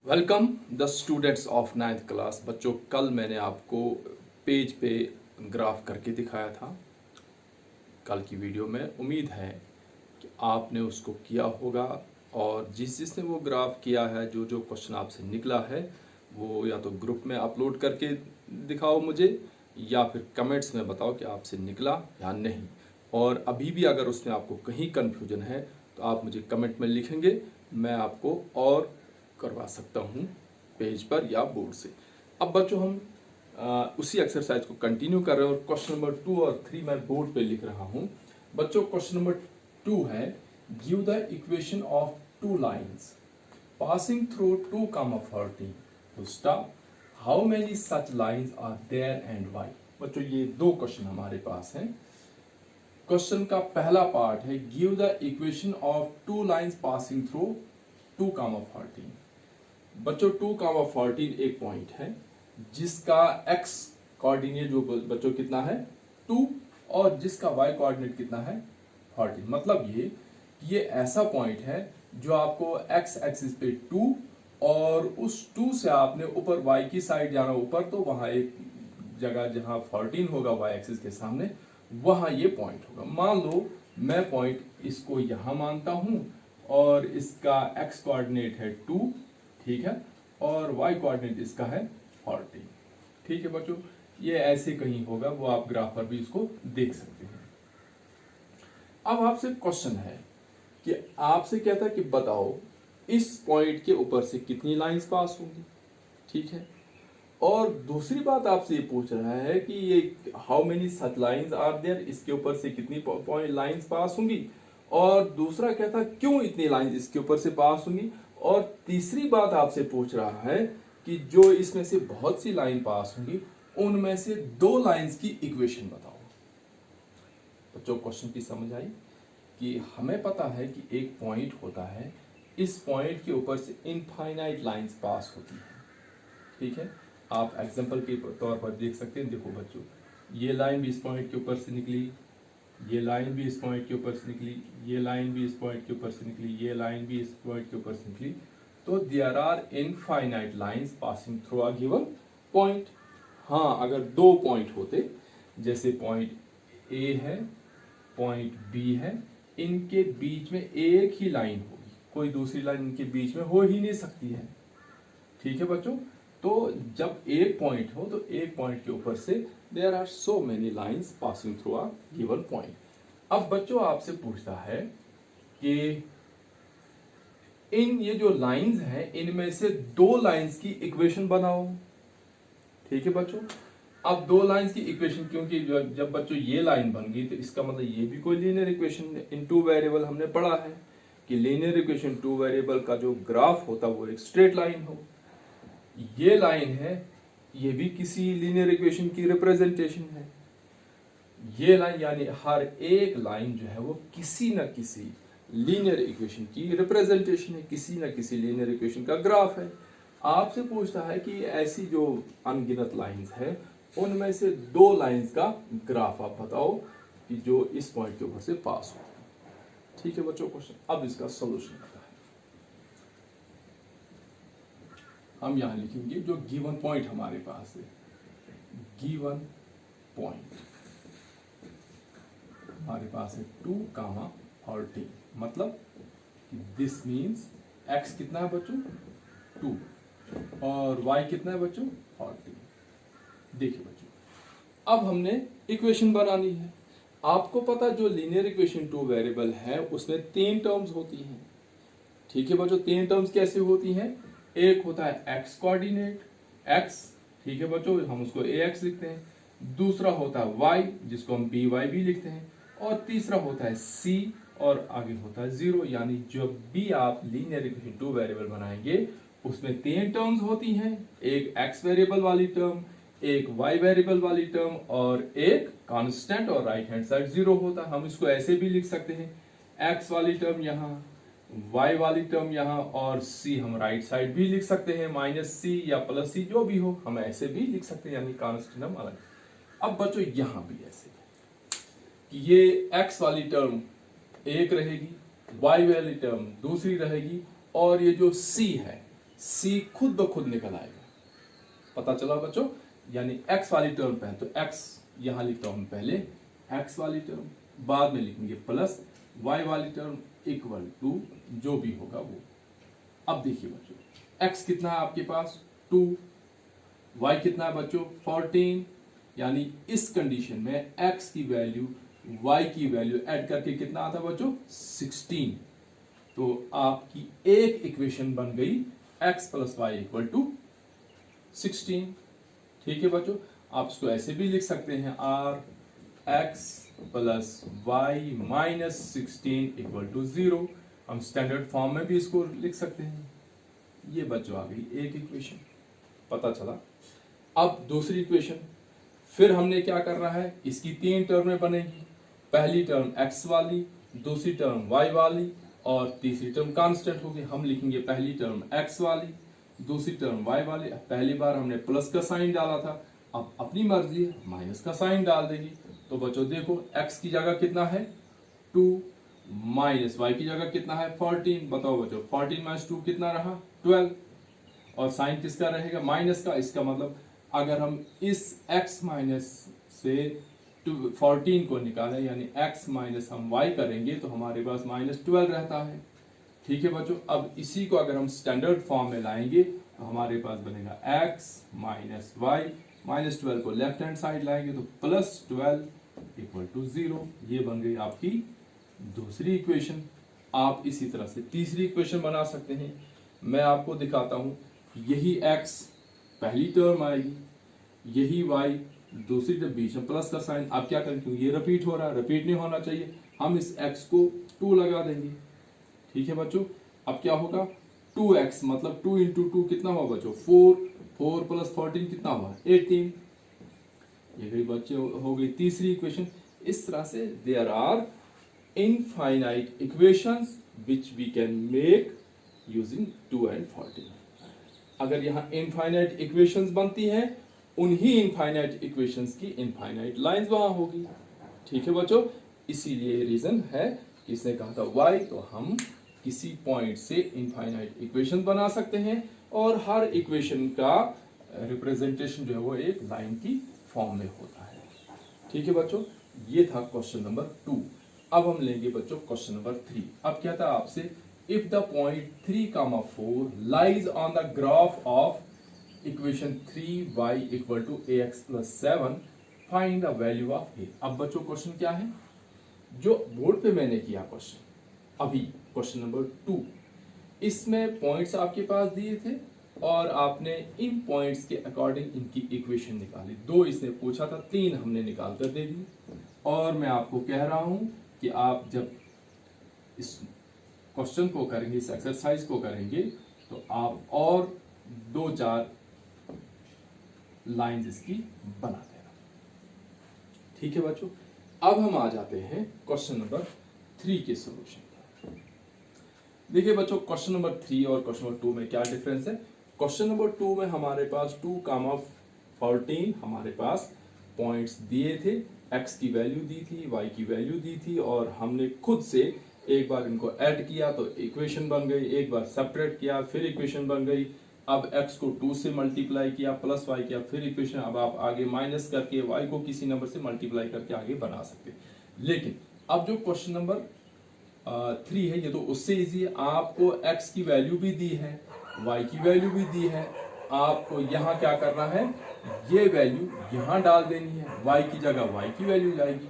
Welcome the students of 9th class. बच्चों, कल मैंने आपको पेज पे ग्राफ करके दिखाया था कल की वीडियो में। उम्मीद है कि आपने उसको किया होगा और जिसने वो ग्राफ किया है, जो क्वेश्चन आपसे निकला है वो या तो ग्रुप में अपलोड करके दिखाओ मुझे या फिर कमेंट्स में बताओ कि आपसे निकला या नहीं। और अभी भी अगर उसमें आपको कहीं कन्फ्यूजन है तो आप मुझे कमेंट में लिखेंगे, मैं आपको और करवा सकता हूँ पेज पर या बोर्ड से। अब बच्चों, हम उसी एक्सरसाइज को कंटिन्यू कर रहे हैं और क्वेश्चन नंबर 2 और 3 मैं बोर्ड पे लिख रहा हूँ। बच्चों, क्वेश्चन नंबर 2 है, give the equation of two lines passing through 2,14 two stop, how many such lines are there and why. बच्चों, ये दो क्वेश्चन हमारे पास हैं। क्वेश्चन का पहला पार्ट है, give the equation of two lines passing through 2,14। बच्चों, 2,14 एक पॉइंट है जिसका x कोऑर्डिनेट जो बच्चों कितना है 2 और जिसका y कोऑर्डिनेट कितना है 14। मतलब ये ऐसा पॉइंट है जो आपको x एक्सिस पे 2 और उस 2 से आपने ऊपर y की साइड जाना ऊपर, तो वहां एक जगह जहां 14 होगा y एक्सिस के सामने, वहां ये पॉइंट होगा। मान लो मैं पॉइंट इसको यहां मानता हूं और इसका x कोऑर्डिनेट है 2, ठीक है, और y कोऑर्डिनेट इसका है 14। ठीक है बच्चों, ये ऐसे कहीं होगा, वो आप ग्राफ पर भी इसको देख सकते हैं। अब आपसे क्वेश्चन है कि आपसे कहता है कि बताओ इस पॉइंट के ऊपर से कितनी लाइंस पास होंगी, ठीक है। और दूसरी बात आपसे ये पूछ रहा है कि ये how many such lines are there, इसके ऊपर से कितनी पॉइंट लाइंस पास होंगी। और दूसरा कहता है क्यों इतनी लाइंस इसके ऊपर से पास होंगी। और तीसरी बात आपसे पूछ रहा है कि जो इसमें से बहुत सी लाइन पास होंगी उनमें से दो लाइंस की इक्वेशन बताओ। बच्चों, क्वेश्चन की समझ आई कि हमें पता है कि एक पॉइंट होता है, इस पॉइंट के ऊपर से इनफाइनाइट लाइंस पास होती है, ठीक है। आप एग्जांपल के तौर पर देख सकते हैं। देखो बच्चों, ये लाइन भी इस पॉइंट के ऊपर से निकली, ये लाइन भी इस पॉइंट के ऊपर से निकली, ये लाइन भी इस पॉइंट के ऊपर से निकली, ये लाइन भी इस पॉइंट के ऊपर से निकली। तो there are infinite lines passing through a given point. हाँ, अगर दो पॉइंट होते, जैसे पॉइंट ए है, पॉइंट बी है, इनके बीच में एक ही लाइन होगी, कोई दूसरी लाइन इनके बीच में हो ही नहीं सकती है, ठीक है बच्चों। तो जब एक पॉइंट हो तो एक पॉइंट के ऊपर से there are so many lines passing through a given point. अब बच्चों, आपसे पूछता है कि इन ये जो लाइंस हैं इनमें से दो लाइंस की इक्वेशन बनाओ, ठीक है बच्चों। अब दो लाइंस की इक्वेशन, क्योंकि जब बच्चों ये लाइन बन गई तो इसका मतलब ये भी कोई linear equation in two variable हमने पढ़ा है कि लीनियर इक्वेशन टू वेरिएबल का जो ग्राफ होता है वो एक स्ट्रेट लाइन हो। ये लाइन है, ये भी किसी लीनियर इक्वेशन की रिप्रेजेंटेशन है। ये लाइन यानी हर एक लाइन जो है वो किसी न किसी लीनियर इक्वेशन की रिप्रेजेंटेशन है, किसी न किसी लीनियर इक्वेशन का ग्राफ है। आपसे पूछता है कि ऐसी जो अनगिनत लाइंस है उनमें से दो लाइंस का ग्राफ आप बताओ कि जो इस पॉइंट के ऊपर से पास हो, ठीक है बच्चों क्वेश्चन। अब इसका सॉल्यूशन आता है, हम यहां लिखेंगे जो गिवन पॉइंट हमारे पास है, गिवन पॉइंट हमारे पास है 2,14। मतलब दिस मीन्स x कितना है बच्चों 2 और y कितना है बच्चों 14। देखिए बच्चों, अब हमने इक्वेशन बनानी है। आपको पता जो लीनियर इक्वेशन टू वेरिएबल है उसमें 3 टर्म्स होती हैं, ठीक है बच्चों। 3 टर्म्स कैसे होती हैं, एक होता है x कोऑर्डिनेट x, ठीक है बच्चों, हम उसको ax लिखते हैं। दूसरा होता है y जिसको हम by भी लिखते हैं, और तीसरा होता है c और आगे होता है 0। यानी जब भी आप लीनियर इक्वेशन टू वेरिएबल बनाएंगे उसमें 3 टर्म्स होती हैं, एक x वेरिएबल वाली टर्म, एक y वेरिएबल वाली टर्म और एक कांस्टेंट और राइट हैंड साइड 0 होता है। हम इसको ऐसे भी लिख सकते हैं, x वाली टर्म यहाँ, y वाली टर्म यहाँ, और c हम राइट साइड भी लिख सकते हैं, -c या +c जो भी हो हम ऐसे भी लिख सकते हैं, यानी कांस्टेंट हम अलग। अब बच्चों यहां भी ऐसे कि ये x वाली टर्म एक रहेगी, y वाली टर्म दूसरी रहेगी, और ये जो c है सी खुद ब खुद निकल आएगा। पता चला बच्चों, यानी x वाली टर्म पे है तो x यहां लिखता हूं पहले x वाली टर्म, बाद में लिखेंगे प्लस y वाली टर्म इक्वल टू जो भी होगा वो। अब देखिए बच्चों, x कितना है आपके पास 2, y कितना है बच्चों 14, यानी इस कंडीशन में x की वैल्यू y की वैल्यू ऐड करके कितना आता है बच्चों 16। तो आपकी एक इक्वेशन बन गई x plus Y equal to 16। ठीक है बच्चों, आप इसको ऐसे भी लिख सकते हैं r x plus Y minus 16 equal to 0। हम स्टैंडर्ड फॉर्म में भी इसको लिख सकते हैं। ये बच्चों आ गई एक इक्वेशन, पता चला। अब दूसरी इक्वेशन, फिर हमने क्या करना है, इसकी 3 टर्में बनेगी। पहली टर्म x वाली, दूसरी टर्म y वाली और तीसरी टर्म कांस्टेंट होगी। हम लिखेंगे पहली टर्म x वाली, दूसरी टर्म y वाली। पहली बार हमने प्लस का साइन डाला था, अब अपनी मर्जी है माइनस का साइन डाल देगी। तो बच्चों देखो x की जगह कितना है 2, माइनस y की जगह कितना है 14। बताओ बच्चों 14 माइनस 2 कितना रहा 12, और साइन किसका रहेगा माइनस का। इसका मतलब अगर हम इस x माइनस से 14 को निकालें, यानी x माइनस हम y करेंगे तो हमारे पास माइनस 12 रहता है। ठीक है बच्चों, अब इसी को अगर हम स्टैंडर्ड फॉर्म में लाएंगे तो हमारे पास बनेगा x माइनस वाई, माइनस 12 को लेफ्ट हैंड साइड लाएंगे तो प्लस 12 इक्वल टू 0। ये बन गई आपकी दूसरी इक्वेशन। आप इसी तरह से तीसरी इक्वेशन बना सकते हैं। मैं आपको दिखाता हूं, यही x पहली टर्म आएगी, यही y दूसरी टर्म, बीच में प्लस का साइन। आप क्या करें, क्योंकि ये रिपीट हो रहा है, रिपीट नहीं होना चाहिए, हम इस x को 2 लगा देंगे। ठीक है बच्चों, अब क्या होगा 2x मतलब 2 इंटू 2 कितना हुआ बच्चों 4, 4 प्लस 14 कितना हुआ 18। ये गई बच्चों हो गई तीसरी इक्वेशन। इस तरह से there are infinite equations which we can make using 2 and 14। अगर यहाँ इनफाइनाइट इक्वेशंस बनती हैं, उन्हीं इनफाइनाइट इक्वेशंस की इनफाइनाइट लाइंस वहां होगी। ठीक है बच्चों, इसीलिए रीजन है कि इसने कहा था y, तो हम किसी पॉइंट से इनफाइनाइट इक्वेशन बना सकते हैं और हर इक्वेशन का रिप्रेजेंटेशन जो है वो एक लाइन की फॉर्म में होता है। ठीक है बच्चों, ये था क्वेश्चन नंबर 2। अब हम लेंगे बच्चों क्वेश्चन नंबर 3। अब क्या था आपसे, if the point 3,4 lies on the graph of equation 3y equal to ax plus 7 find the value of a। अब बच्चों क्वेश्चन क्या है, जो बोर्ड पे मैंने किया क्वेश्चन अभी, क्वेश्चन नंबर 2, इसमें पॉइंट्स आपके पास दिए थे और आपने इन पॉइंट्स के अकॉर्डिंग इनकी इक्वेशन निकाली। 2 इसने पूछा था, 3 हमने निकाल कर दे दी। और मैं आपको कह रहा हूं कि आप जब इस क्वेश्चन को करेंगे, इस एक्सरसाइज को करेंगे, तो आप और 2-4 लाइंस इसकी बना देना। ठीक है बच्चों, अब हम आ जाते हैं क्वेश्चन नंबर 3 के सॉल्यूशन पर। देखिए बच्चों, क्वेश्चन नंबर 3 और क्वेश्चन नंबर 2 में क्या डिफरेंस है। क्वेश्चन नंबर 2 में हमारे पास 2,14 हमारे पास पॉइंट्स दिए थे, x की वैल्यू दी थी, y की वैल्यू दी थी, और हमने खुद से एक बार इनको ऐड किया तो इक्वेशन बन गई, एक बार सेपरेट किया फिर इक्वेशन बन गई। अब x को 2 से मल्टीप्लाई किया, प्लस y किया, फिर इक्वेशन। अब आप आगे माइनस करके y को किसी नंबर से मल्टीप्लाई करके आगे बना सकते हैं। लेकिन अब जो क्वेश्चन नंबर 3 है, ये तो उससे इजी है। आपको x की वैल्यू भी दी है, y की वैल्यू भी दी है। आपको यहाँ क्या करना है, ये वैल्यू यहाँ डाल देनी है। y की जगह y की वैल्यू जाएगी,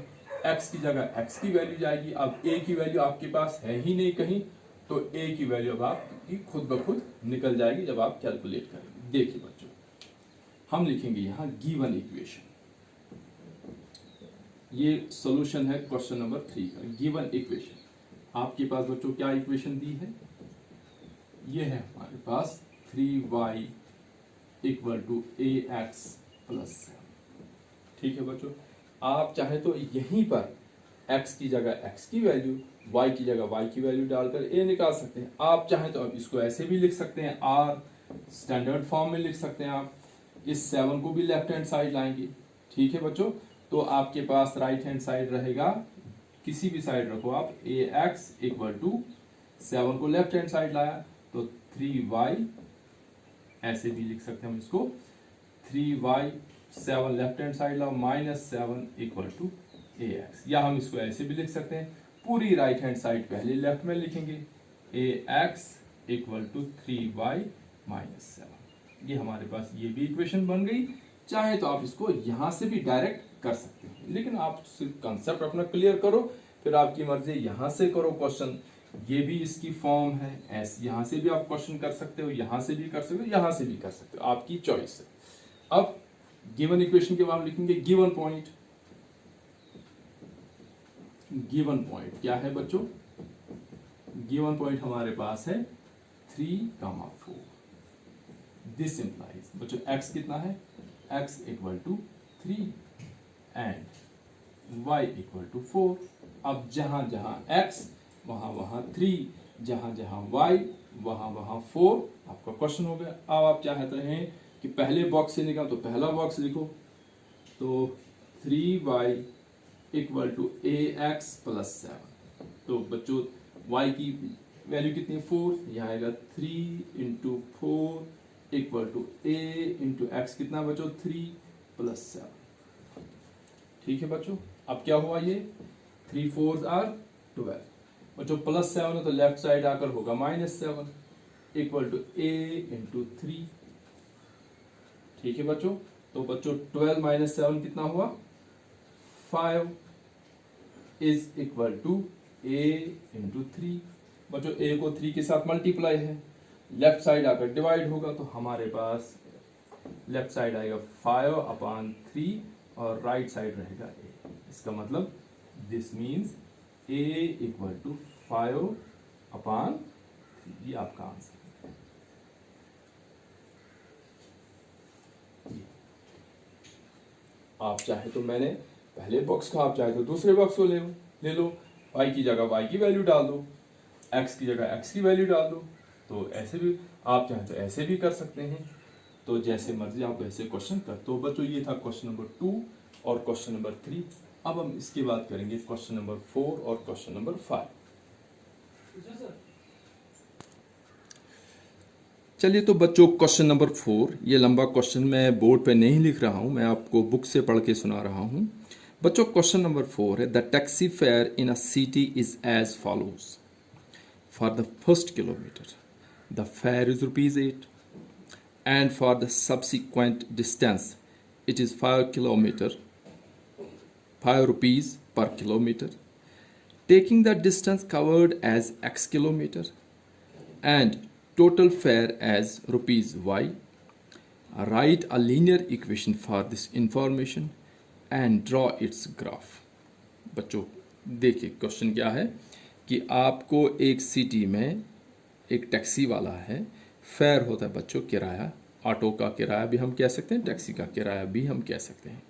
x की जगह x की वैल्यू जाएगी। अब a की वैल्यू आपके पास है ही नहीं कहीं, तो a की वैल्यू अब आपकी खुद ब खुद निकल जाएगी जब आप कैलकुलेट करेंगे। देखिए बच्चों, हम लिखेंगे यहाँ गिवन इक्वेशन। ये सॉल्यूशन है क्वेश्चन नंबर 3 का। गिवन इक्वेशन आपके पास बच्चों क्या इक्वेशन दी है, ये है हमारे पास 3y equal to ax plus 7। ठीक है बच्चों, आप चाहे तो यहीं पर x की जगह x की वैल्यू, y की जगह y की वैल्यू डालकर a निकाल सकते हैं। आप चाहे तो अब इसको ऐसे भी लिख सकते हैं, r स्टैंडर्ड फॉर्म में लिख सकते हैं। आप इस 7 को भी लेफ्ट हैंड साइड लाएंगे। ठीक है बच्चों, तो आपके पास राइट हैंड साइड रहेगा, किसी भी साइड रखो आप, ax इक्वल टू 7 को लेफ्ट हैंड साइड लाया तो 3y ऐसे भी लिख सकते हैं हम इसको 3y 7 लेफ्ट हैंड साइड ला -7 इक्वल टू ax, या हम इसको ऐसे भी लिख सकते हैं, पूरी राइट हैंड साइड पहले लेफ्ट में लिखेंगे ax इक्वल टू 3y -7। ये हमारे पास ये भी इक्वेशन बन गई। चाहे तो आप इसको यहां से भी डायरेक्ट कर सकते हैं, लेकिन आप कंसेप्ट अपना क्लियर करो, फिर आपकी मर्जी, यहां से करो क्वेश्चन, ये भी इसकी फॉर्म है, ऐसे यहां से भी आप क्वेश्चन कर सकते हो, यहां से भी कर सकते हो, यहां से भी कर सकते हो, आपकी चॉइस है। अब गिवन इक्वेशन के बाद हम लिखेंगे गिवन पॉइंट। गिवन पॉइंट क्या है बच्चों? गिवन पॉइंट हमारे पास है 3,4। दिस इंप्लाइज बच्चों x कितना है? x equal to 3 and y equal to 4। अब जहां जहां x वहां वहां 3, जहां जहां y वहां वहां 4, आपका क्वेश्चन हो गया। अब आप चाहते हैं कि पहले बॉक्स से निकाल, तो पहला बॉक्स लिखो, तो 3y equal to ax plus 7। तो बच्चों y की वैल्यू कितनी है? 4, यहाँ आएगा 3 into 4 equal to a into X कितना बच्चों? 3 प्लस 7। ठीक है बच्चों, अब क्या हुआ? ये 3 4s आर 12 बच्चों, प्लस 7 है तो लेफ्ट साइड आकर होगा -7 इक्वल टू a इंटू 3। ठीक है बच्चों, तो बच्चों 12 माइनस 7 कितना हुआ? 5 is equal to a into 3। बच्चों a को 3 के साथ मल्टीप्लाई है, लेफ्ट साइड आकर डिवाइड होगा, तो हमारे पास लेफ्ट साइड आएगा 5/3 और राइट साइड रहेगा a। इसका मतलब this means a equal to 5/3। ये आपका आंसर है। आप चाहे तो मैंने पहले बॉक्स का, आप चाहे तो दूसरे बॉक्स को ले लो, y की जगह y की वैल्यू डाल दो, x की जगह x की वैल्यू डाल दो। तो ऐसे भी आप चाहे तो ऐसे भी कर सकते हैं, तो जैसे मर्जी आप ऐसे क्वेश्चन कर। तो बच्चों ये था क्वेश्चन नंबर 2 और क्वेश्चन नंबर 3। अब हम इसके बाद करेंगे क्वेश्चन नंबर 4 और क्वेश्चन नंबर 5। चलिए तो बच्चों क्वेश्चन नंबर 4, ये लंबा क्वेश्चन मैं बोर्ड पे नहीं लिख रहा हूँ, मैं आपको बुक से पढ़ के सुना रहा हूँ। बच्चों क्वेश्चन नंबर 4 है, the taxi fare in a city is as follows. For the first kilometre the fare is ₹8 and for the subsequent distance it is 5 kilometer, 5 rupees per kilometer. Taking the distance covered as x kilometer and total fare as ₹y, write a linear equation for this information and draw its graph. बच्चों देखिए question क्या है कि आपको एक city में एक taxi वाला है, फेयर होता है बच्चों किराया, ऑटो का किराया भी हम कह सकते हैं, टैक्सी का किराया भी हम कह सकते हैं।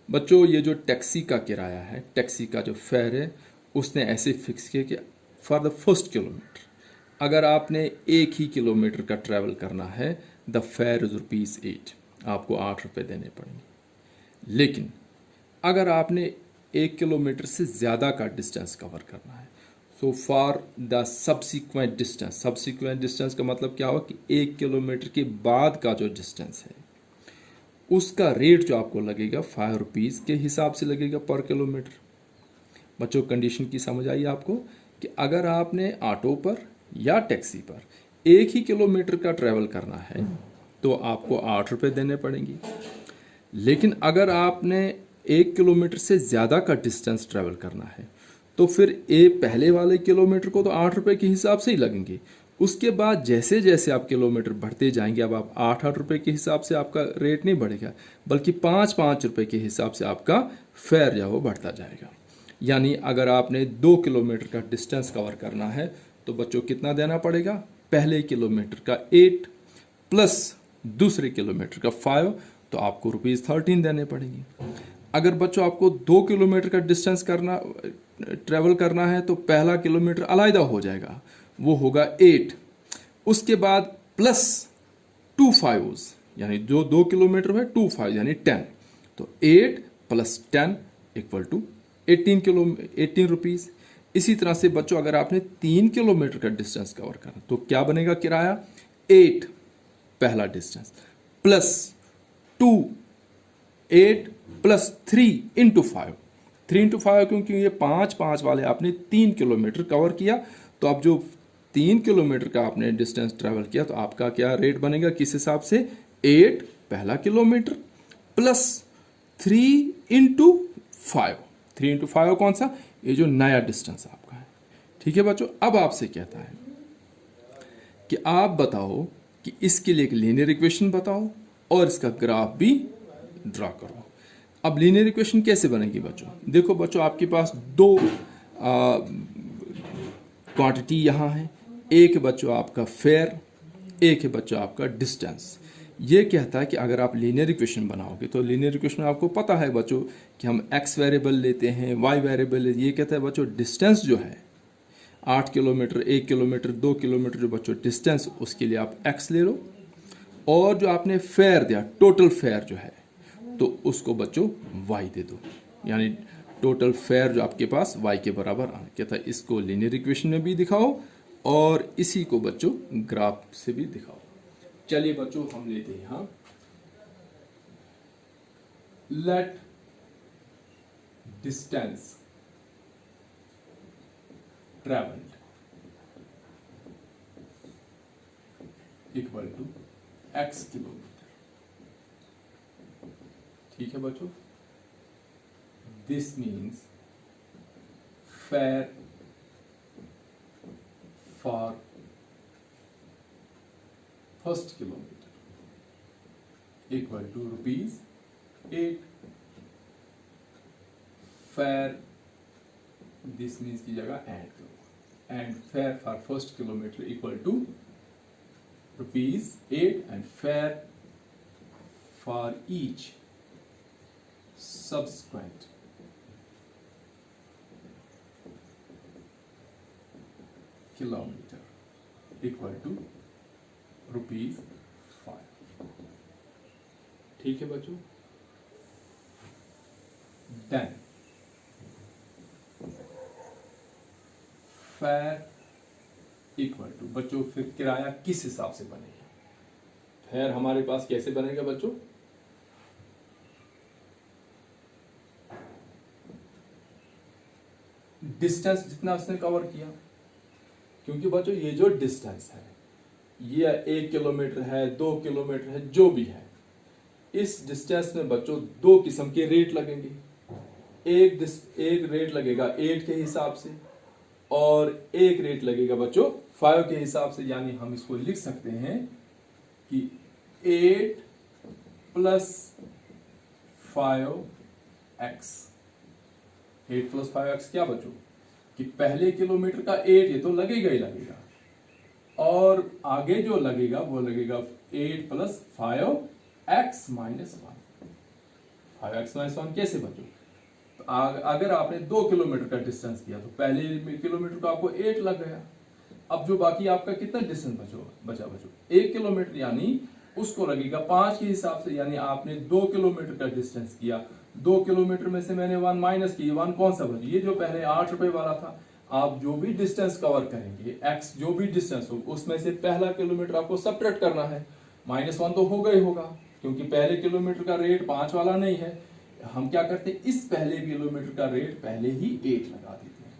बच्चों ये जो टैक्सी का किराया है, टैक्सी का जो फेयर है, उसने ऐसे फिक्स किया कि फॉर द फर्स्ट किलोमीटर, अगर आपने 1 ही किलोमीटर का ट्रैवल करना है, द फेयर इज ₹8, आपको 8 रुपये देने पड़ेंगे। लेकिन अगर आपने 1 किलोमीटर से ज़्यादा का डिस्टेंस कवर करना है, so for the subsequent distance का मतलब क्या हुआ कि 1 किलोमीटर के बाद का जो डिस्टेंस है उसका रेट जो आपको लगेगा 5 रुपीज़ के हिसाब से लगेगा पर किलोमीटर। बच्चों कंडीशन की समझ आई आपको कि अगर आपने ऑटो पर या टैक्सी पर 1 ही किलोमीटर का ट्रैवल करना है तो आपको 8 रुपये देने पड़ेंगे। लेकिन अगर आपने 1 किलोमीटर से ज़्यादा का डिस्टेंस ट्रैवल करना है तो फिर पहले वाले किलोमीटर को तो 8 रुपये के हिसाब से ही लगेंगे। उसके बाद जैसे जैसे आप किलोमीटर बढ़ते जाएंगे, अब आप 8 रुपये के हिसाब से आपका रेट नहीं बढ़ेगा, बल्कि 5 रुपये के हिसाब से आपका फेयर जो है वो बढ़ता जाएगा। यानी अगर आपने 2 किलोमीटर का डिस्टेंस कवर करना है तो बच्चों कितना देना पड़ेगा? पहले किलोमीटर का 8 प्लस दूसरे किलोमीटर का 5, तो आपको ₹13 देने पड़ेंगे। अगर बच्चों आपको 2 किलोमीटर का डिस्टेंस ट्रैवल करना है तो पहला किलोमीटर अलग हो जाएगा, वो होगा 8, उसके बाद प्लस 2 5s, यानी जो 2 किलोमीटर है 2 5 यानी 10, तो 8 प्लस 10 इक्वल टू 18 रुपीज़। इसी तरह से बच्चों अगर आपने 3 किलोमीटर का डिस्टेंस कवर करना तो क्या बनेगा किराया? 8 पहला distance, plus 2 8 plus 3 into 5, 3 into 5 क्योंकि ये 5 वाले आपने 3 किलोमीटर कवर किया, तो अब जो 3 किलोमीटर का आपने डिस्टेंस ट्रेवल किया तो आपका क्या रेट बनेगा किस हिसाब से, 8 पहला किलोमीटर प्लस 3 इंटू 5, 3 इंटू 5 कौन सा, ये जो नया डिस्टेंस आपका है। ठीक है बच्चों, अब आपसे कहता है कि आप बताओ कि इसके लिए एक लीनियर इक्वेशन बताओ और इसका ग्राफ भी ड्रा करो। अब लीनियर इक्वेशन कैसे बनेगी बच्चों, देखो बच्चों आपके पास दो क्वांटिटी यहाँ है, एक है बच्चों आपका फेयर, एक है बच्चों आपका डिस्टेंस। ये कहता है कि अगर आप लीनियर इक्वेशन बनाओगे तो लीनियर इक्वेशन में आपको पता है बच्चों कि हम x वेरिएबल लेते हैं, y वेरिएबल लेते हैं। ये कहता है बच्चों डिस्टेंस जो है 8 किलोमीटर, 1 किलोमीटर, 2 किलोमीटर जो बच्चों डिस्टेंस, उसके लिए आप x ले लो, और जो आपने फेयर दिया टोटल फेयर जो है तो उसको बच्चों y दे दो, यानी टोटल फेयर जो आपके पास y के बराबर आना। कहता है इसको लीनियर इक्वेशन में भी दिखाओ और इसी को बच्चों ग्राफ से भी दिखाओ। चलिए बच्चों हम लेते हैं यहां, let distance travelled equal to x kilometre. ठीक है बच्चों, this means fare for first kilometre equal to ₹8। Fare this means की जगह एंड करो, and fare for first kilometre equal to ₹8 and fare for each subsequent kilometer equal to ₹5। ठीक है बच्चों, then fair equal to, बच्चों फिर किराया किस हिसाब से बनेगा, फेयर हमारे पास कैसे बनेगा बच्चों, डिस्टेंस जितना उसने कवर किया, क्योंकि बच्चों ये जो डिस्टेंस है ये 1 किलोमीटर है, 2 किलोमीटर है, जो भी है, इस डिस्टेंस में बच्चों दो किस्म के रेट लगेंगे। एक रेट लगेगा 8 के हिसाब से और एक रेट लगेगा बच्चों 5 के हिसाब से, यानी हम इसको लिख सकते हैं कि 8 प्लस 5x, 8 प्लस 5x क्या बच्चों कि पहले किलोमीटर का 8 ये तो लगेगा ही लगेगा, और आगे जो लगेगा वो लगेगा 8 plus 5x minus 1। 5x minus 1 कैसे बच्चों, तो अगर आपने 2 किलोमीटर का डिस्टेंस किया तो पहले किलोमीटर को आपको 8 लग गया, अब जो बाकी आपका कितना डिस्टेंस बचा बच्चों 1 किलोमीटर, यानी उसको लगेगा 5 के हिसाब से, यानी आपने 2 किलोमीटर का डिस्टेंस किया, 2 किलोमीटर में से मैंने 1 माइनस की, 1 कौन सा बचा, ये जो पहले 8 रुपए वाला था। आप जो भी डिस्टेंस कवर करेंगे x जो भी डिस्टेंस हो उसमें से पहला किलोमीटर आपको सबट्रैक्ट करना है, -1 तो होगा ही होगा, क्योंकि पहले किलोमीटर का रेट 5 वाला नहीं है। हम क्या करते हैं, इस पहले किलोमीटर का रेट पहले ही 8 लगा देते हैं।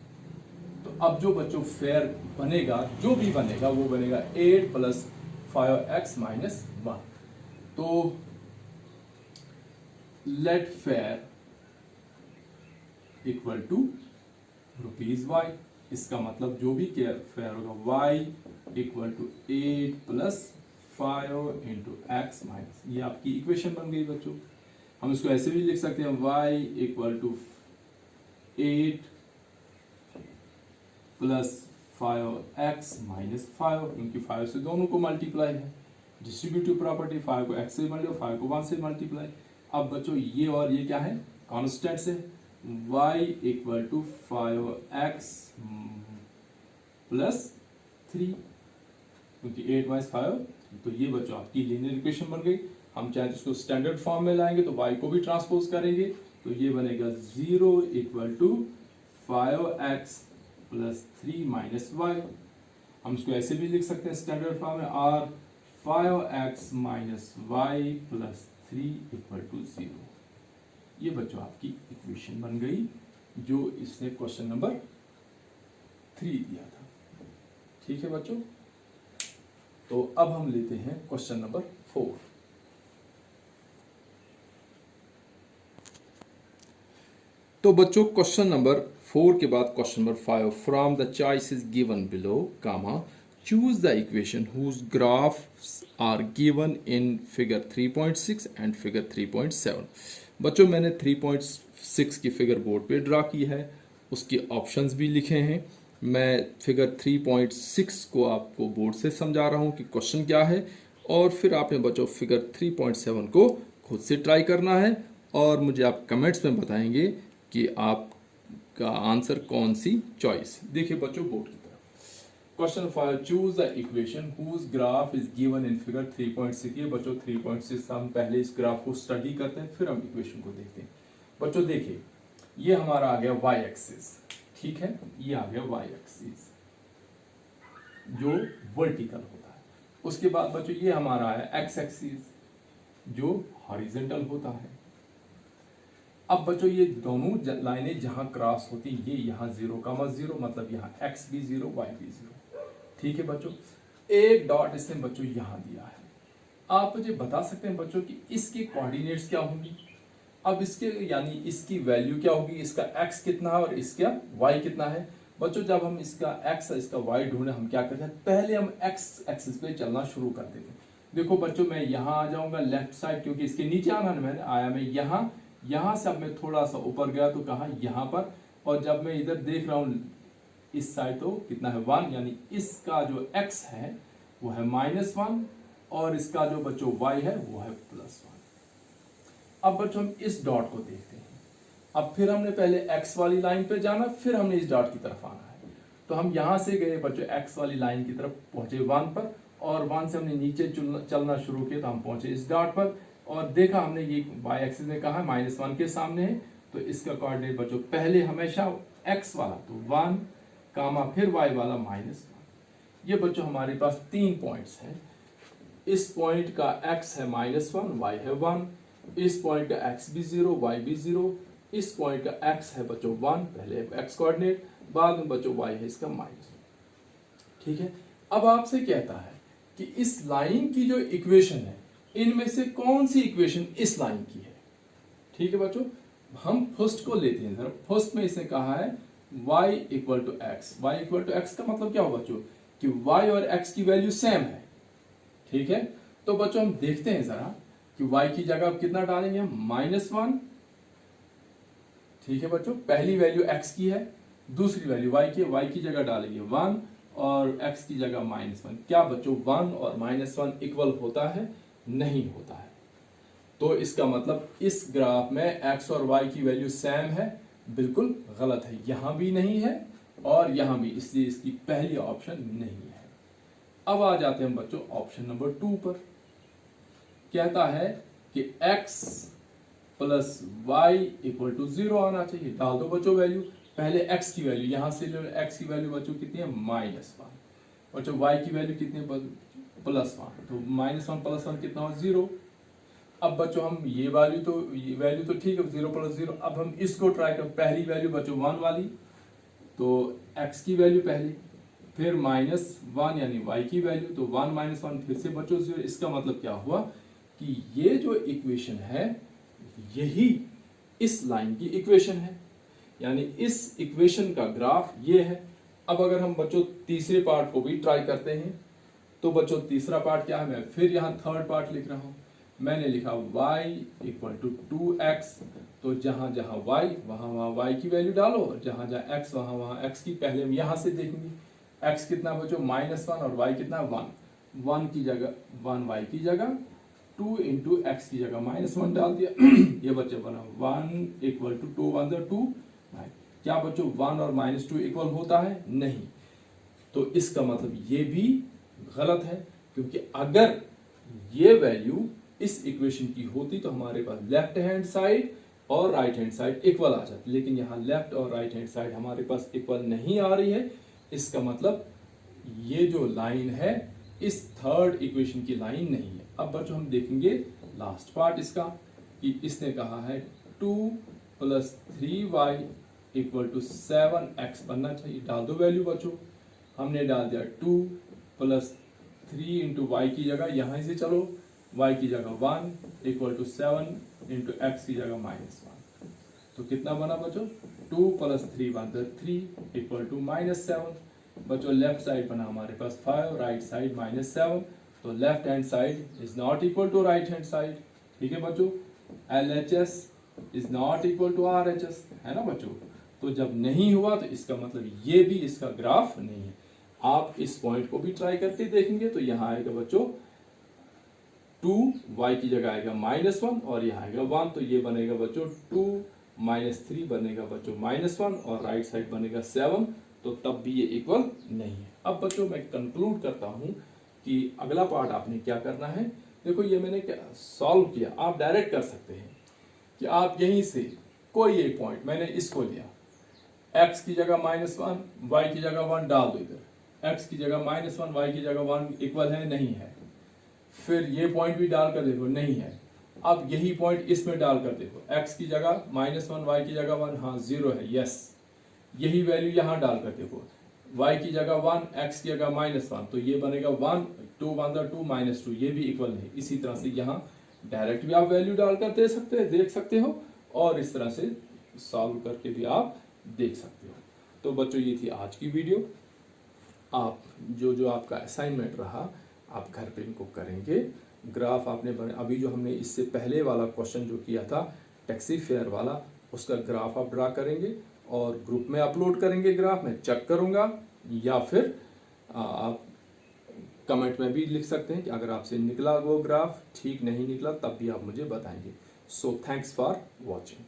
तो अब जो बच्चों फेयर बनेगा, जो भी बनेगा वो बनेगा 8 प्लस 5x माइनस 1। तो let fare equal to ₹y, इसका मतलब जो भी फेयर होगा y equal to 8 plus 5 into x minus, ये आपकी इक्वेशन बन गई बच्चों। हम इसको ऐसे भी लिख सकते हैं y equal to 8 plus 5x minus 5, क्योंकि 5 से दोनों को मल्टीप्लाई है, डिस्ट्रीब्यूटिव प्रॉपर्टी, 5 को x से मल्टीप्लाई, 5 को 1 से मल्टीप्लाई। अब बच्चों ये और ये क्या है, कॉन्स्टेंट्स है, y equal to 5x plus 3, क्योंकि 8 माइनस 5, तो ये बच्चों आपकी लीनियर इक्वेशन बन गई। हम चाहे तो इसको स्टैंडर्ड फॉर्म में लाएंगे तो y को भी ट्रांसपोज करेंगे, तो ये बनेगा 0 equal to 5x plus 3 minus y। हम इसको ऐसे भी लिख सकते हैं स्टैंडर्ड फॉर्म में, r 5x minus y plus 3 equal to 0। ये बच्चों आपकी इक्वेशन बन गई जो इसने क्वेश्चन नंबर 3 दिया था। ठीक है बच्चों, तो अब हम लेते हैं क्वेश्चन नंबर 4। तो बच्चों क्वेश्चन नंबर 4 के बाद question number 5, from the choices given below comma choose the equation whose graphs are given in figure 3.6 and figure 3.7। बच्चों मैंने 3.6 की फिगर बोर्ड पे ड्रा की है, उसके ऑप्शंस भी लिखे हैं। मैं फिगर 3.6 को आपको बोर्ड से समझा रहा हूँ कि क्वेश्चन क्या है, और फिर आपने बच्चों फिगर 3.7 को खुद से ट्राई करना है और मुझे आप कमेंट्स में बताएंगे कि आपका आंसर कौन सी चॉइस। देखिए बच्चों बोर्ड की तरफ question 5, choose the equation whose graph is given in figure 3.6। ये बच्चों 3.6 हम पहले इस ग्राफ को स्टडी करते हैं फिर हम इक्वेशन को देखते हैं। बच्चों देखिए ये हमारा आ गया y एक्सिस, ठीक है, ये आ गया y एक्सिस जो वर्टिकल होता है। उसके बाद बच्चों ये हमारा है x एक्सिस जो हॉरिजॉन्टल होता है। अब बच्चों ये दोनों लाइनें जहां क्रॉस होती ये यहाँ 0,0 मतलब यहाँ x भी 0 y भी 0। ठीक है बच्चों, एक डॉट इसने बच्चों यहाँ दिया है। आप मुझे बता सकते हैं बच्चों कि इसके कोऑर्डिनेट्स क्या होंगी। अब इसके यानी इसकी वैल्यू क्या होगी, इसका x कितना है और इसका y कितना है। बच्चों जब हम इसका x और इसका y ढूंढे हम क्या करते हैं, पहले हम x एक्सिस पे चलना शुरू कर देते हैं। देखो बच्चों मैं यहाँ आ जाऊंगा लेफ्ट साइड, क्योंकि इसके नीचे आना मैंने आया मैं यहाँ से अब मैं थोड़ा सा ऊपर गया तो कहा यहाँ पर, और जब मैं इधर देख रहा हूँ इस साइड तो कितना है 1, यानी इसका जो x है वो है -1 और इसका जो बच्चों y है वो है +1। अब बच्चों हम इस डॉट को देखते हैं। अब फिर हमने पहले x वाली लाइन पे जाना, फिर हमने इस डॉट की तरफ आना है। तो हम यहां से गए बच्चों x वाली लाइन की तरफ पहुंचे 1 पर, और 1 से हमने नीचे चलना शुरू किया तो हम पहुंचे इस डॉट पर, और देखा हमने ये y एक्सिस में कहा -1 के सामने है, तो इसका कोऑर्डिनेट बच्चों पहले हमेशा x वाला तो 1 कामा फिर y वाला -1। ये बच्चों हमारे पास 3 पॉइंट्स हैं। इस पॉइंट का x है -1, y है 1, इस पॉइंट का x भी 0 y भी 0, इस पॉइंट का x है बच्चों 1, पहले x कोऑर्डिनेट, बाद में बच्चों y है इसका -1। ठीक है, अब आपसे कहता है कि इस लाइन की जो इक्वेशन है इनमें से कौन सी इक्वेशन इस लाइन की है। ठीक है बच्चों, हम फर्स्ट को लेते हैं। फर्स्ट में इसने कहा है y equal to x. y equal to x का मतलब क्या होगा बच्चों कि y और x की वैल्यू सेम है। ठीक है, तो बच्चों हम देखते हैं जरा कि y की जगह अब कितना डालेंगे हम -1। ठीक है बच्चों, पहली वैल्यू x की है, दूसरी वैल्यू y की है, y की जगह डालेंगे 1 और x की जगह -1। क्या बच्चों 1 और -1 इक्वल होता है? नहीं होता है। तो इसका मतलब इस ग्राफ में x और y की वैल्यू सेम है, बिल्कुल गलत है। यहां भी नहीं है और यहां भी, इसलिए इसकी पहली ऑप्शन नहीं है। अब आ जाते हैं बच्चों ऑप्शन नंबर 2 पर। कहता है कि x plus Y equal to 0 आना चाहिए। डाल दो बच्चों वैल्यू, पहले x की वैल्यू यहां से लो, x की वैल्यू बच्चों कितनी है -1, बच्चों y की वैल्यू कितनी है +1, तो -1 + 1 कितना हो 0। अब बच्चों हम ये वैल्यू तो ठीक है 0 + 0। अब हम इसको ट्राई कर, पहली वैल्यू बच्चों 1 वाली, तो x की वैल्यू पहले, फिर -1 यानी y की वैल्यू, तो 1 - 1 फिर से बच्चों 0। इसका मतलब क्या हुआ कि ये जो इक्वेशन है यही इस लाइन की इक्वेशन है, यानी इस इक्वेशन का ग्राफ ये है। अब अगर हम बच्चों तीसरे पार्ट को भी ट्राई करते हैं, तो बच्चों तीसरा पार्ट क्या है, मैं फिर यहाँ थर्ड पार्ट लिख रहा हूं। मैंने लिखा y इक्वल टू 2x, तो जहां जहां y वहां y की वैल्यू डालो, जहां जहां x वहां x की। पहले हम यहां से देखेंगे x कितना बच्चों -1 और y कितना 1 की जगह 1 y की जगह 2 इंटू एक्स की जगह -1 डाल दिया। ये बच्चे बना 1 इक्वल टू 2 1 2। क्या बच्चों 1 और -2 इक्वल होता है? नहीं। तो इसका मतलब ये भी गलत है, क्योंकि अगर ये वैल्यू इस इक्वेशन की होती तो हमारे पास लेफ्ट हैंड साइड और राइट हैंड साइड इक्वल आ जाती, लेकिन यहाँ लेफ्ट और राइट हैंड साइड हमारे पास इक्वल नहीं आ रही है। इसका मतलब ये जो लाइन है इस थर्ड इक्वेशन की लाइन नहीं है। अब बच्चों हम देखेंगे लास्ट पार्ट इसका कि इसने कहा है 2 + 3y = 7x बनना चाहिए। डाल दो वैल्यू बच्चों, हमने डाल दिया 2 + 3 × y की जगह यहाँ से चलो y की जगह 1 = 7 × x की जगह -1। तो कितना बना बच्चों 2 + 3 = 3 = -7। बच्चों लेफ्ट साइड बना हमारे पास 5, राइट साइड -7, तो left hand side is not equal to right hand side. ठीक है बच्चों, LHS is not equal to RHS, है ना बच्चों। तो जब नहीं हुआ तो इसका मतलब ये भी इसका ग्राफ नहीं है। आप इस पॉइंट को भी ट्राई करके देखेंगे तो यहाँ आएगा बच्चों 2, y की जगह आएगा -1 और यहाँ आएगा 1, तो ये बनेगा बच्चों 2 - 3 बनेगा बच्चों -1 और राइट साइड बनेगा 7, तो तब भी ये इक्वल नहीं है। अब बच्चों मैं कंक्लूड करता हूं कि अगला पार्ट आपने क्या करना है। देखो ये मैंने क्या सॉल्व किया, आप डायरेक्ट कर सकते हैं कि आप यहीं से कोई एक पॉइंट, मैंने इसको लिया, x की जगह -1, y की जगह 1 डाल दो इधर, x की जगह -1, y की जगह 1 इक्वल है नहीं है। फिर ये पॉइंट भी डाल कर देखो नहीं है। अब यही पॉइंट इसमें डाल कर देखो, x की जगह -1, y की जगह 1, हाँ 0 है, यस। यही वैल्यू यहाँ डाल कर देखो, y की जगह 1, x की जगह -1, तो ये बनेगा 1, 2 1 2 -2, ये भी इक्वल नहीं। इसी तरह से यहाँ डायरेक्ट भी आप वैल्यू डालकर दे सकते हैं, देख सकते हो, और इस तरह से सॉल्व करके भी आप देख सकते हो। तो बच्चों ये थी आज की वीडियो। आप जो आपका असाइनमेंट रहा आप घर पे इनको करेंगे। ग्राफ आपने अभी जो हमने इससे पहले वाला क्वेश्चन जो किया था टैक्सी फेयर वाला, उसका ग्राफ आप ड्रा करेंगे और ग्रुप में अपलोड करेंगे। ग्राफ मैं चेक करूंगा, या फिर आप कमेंट में भी लिख सकते हैं कि अगर आपसे निकला वो ग्राफ ठीक नहीं निकला तब भी आप मुझे बताएंगे। So thanks for watching.